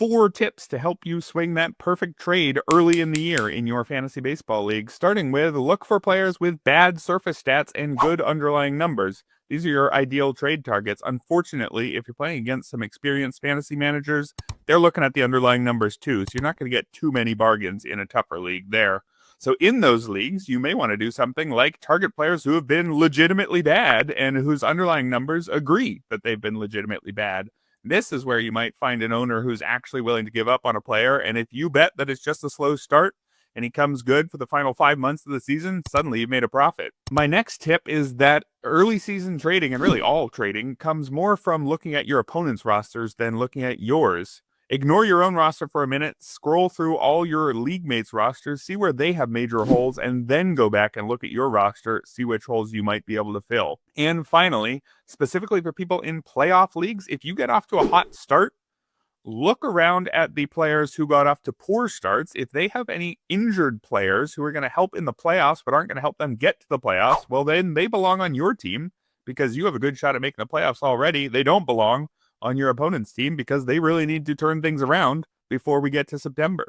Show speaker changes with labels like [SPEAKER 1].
[SPEAKER 1] 4 tips to help you swing that perfect trade early in the year in your fantasy baseball league, starting with look for players with bad surface stats and good underlying numbers. These are your ideal trade targets. Unfortunately, if you're playing against some experienced fantasy managers, they're looking at the underlying numbers too, so you're not going to get too many bargains in a tougher league there. So in those leagues, you may want to do something like target players who have been legitimately bad and whose underlying numbers agree that they've been legitimately bad. This is where you might find an owner who's actually willing to give up on a player, and if you bet that it's just a slow start and he comes good for the final 5 months of the season, suddenly you've made a profit. My next tip is that early season trading, and really all trading, comes more from looking at your opponent's rosters than looking at yours. Ignore your own roster for a minute, scroll through all your league mates' rosters, see where they have major holes, and then go back and look at your roster, see which holes you might be able to fill. And finally, specifically for people in playoff leagues, if you get off to a hot start, look around at the players who got off to poor starts. If they have any injured players who are going to help in the playoffs but aren't going to help them get to the playoffs, well, then they belong on your team because you have a good shot at making the playoffs already. They don't belong on your opponent's team because they really need to turn things around before we get to September.